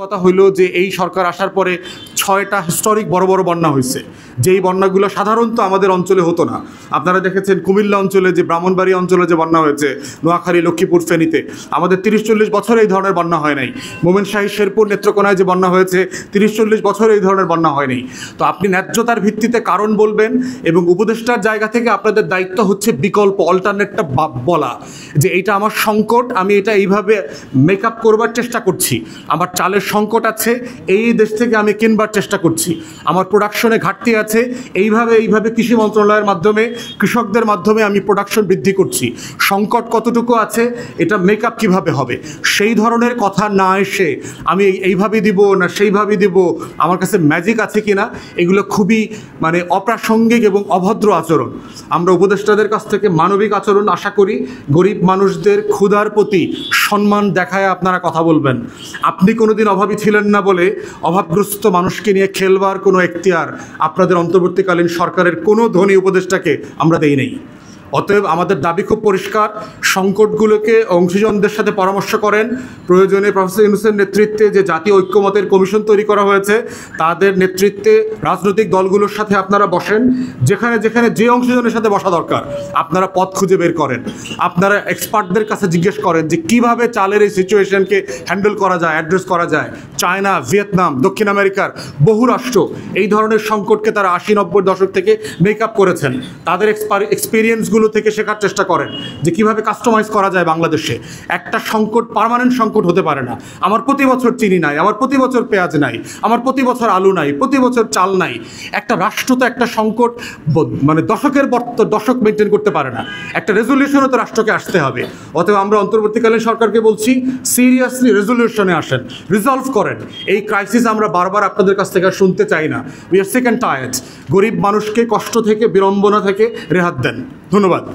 কথা হইল যে এই সরকার আসার পরে ৬টা হিস্টোরিক বড় বড় বন্যা হয়েছে, যেই বন্যাগুলো সাধারণত আমাদের অঞ্চলে হতো না। আপনারা দেখেছেন কুমিল্লা অঞ্চলে যে ব্রাহ্মণবাড়িয়া অঞ্চলে যে বন্যা হয়েছে, নোয়াখালী, লক্ষ্মীপুর, ফেনীতে আমাদের ৩০-৪০ বছর এই ধরনের বন্যা হয় নাই। মোমেনশাহী, শেরপুর, নেত্রকোনায় যে বন্যা হয়েছে ৩০-৪০ বছর এই ধরনের বন্যা হয় নাই। তো আপনি ন্যায্যতার ভিত্তিতে কারণ বলবেন এবং উপদেষ্টার জায়গা থেকে আপনাদের দায়িত্ব হচ্ছে বিকল্প অল্টারনেটটা বলা যে এইটা আমার সংকট, আমি এটা এইভাবে মেকআপ করবার চেষ্টা করছি, আমার চালের সংকট আছে, এই দেশ থেকে আমি কিনবার চেষ্টা করছি, আমার প্রোডাকশনে ঘাটতি আছে, এইভাবে কৃষি মন্ত্রণালয়ের মাধ্যমে কৃষকদের মাধ্যমে আমি প্রোডাকশন বৃদ্ধি করছি, সংকট কতটুকু আছে, এটা মেকআপ কিভাবে হবে, সেই ধরনের কথা না এসে আমি এইভাবেই দিব না সেইভাবেই দিব, আমার কাছে ম্যাজিক আছে কিনা, এগুলো খুবই অপ্রাসঙ্গিক এবং অভদ্র আচরণ। আমরা উপদেষ্টাদের কাছ থেকে মানবিক আচরণ আশা করি। গরিব মানুষদের ক্ষুধার প্রতি সম্মান দেখায় আপনারা কথা বলবেন। আপনি কোনোদিন অভাবী ছিলেন না বলে অভাবগ্রস্ত মানুষকে নিয়ে খেলবার কোনো এখতিয়ার আপনাদের অন্তর্বর্তীকালীন সরকারের কোনো ধনী উপদেষ্টাকে আমরা দেই নাই। অতএব আমাদের দাবি খুব পরিষ্কার, সংকটগুলোকে অংশীজনদের সাথে পরামর্শ করেন, প্রয়োজনে প্রফেসর ইউনূসের নেতৃত্বে যে জাতীয় ঐক্যমতের কমিশন তৈরি করা হয়েছে তাদের নেতৃত্বে রাজনৈতিক দলগুলোর সাথে আপনারা বসেন, যেখানে যেখানে যে অংশীজনের সাথে বসা দরকার আপনারা পথ খুঁজে বের করেন, আপনারা এক্সপার্টদের কাছে জিজ্ঞেস করেন যে কীভাবে চালের এই সিচুয়েশনকে হ্যান্ডেল করা যায়, অ্যাড্রেস করা যায়। চায়না, ভিয়েতনাম, দক্ষিণ আমেরিকার বহু রাষ্ট্র এই ধরনের সংকটকে তারা 80-90 দশক থেকে মেকআপ করেছেন, তাদের এক্সপিরিয়েন্সগুলো থেকে শেখার চেষ্টা করেন যে কিভাবে কাস্টমাইজ করা যায় বাংলাদেশে। একটা সংকট পার্মানেন্ট সংকট হতে পারে না। আমার প্রতি বছর চিনি নাই, আমার প্রতি বছর পেঁয়াজ নাই, আমার প্রতি বছর আলু নাই, প্রতি বছর চাল নাই। একটা রাষ্ট্র তো একটা সংকট দশকের পর দশক মেনটেন করতে পারে না। একটা রেজলিউশনও তো রাষ্ট্রকে আসতে হবে। অতএব আমরা অন্তর্বর্তীকালীন সরকারকে বলছি, সিরিয়াসলি রেজলিউশনে আসেন, রিজলভ করেন। এই ক্রাইসিস আমরা বারবার আপনাদের কাছ থেকে শুনতে চাই না। We are sick and tired. গরিব মানুষকে কষ্ট থেকে, বিড়ম্বনা থেকে রেহাত দেন। ধন্যবাদ।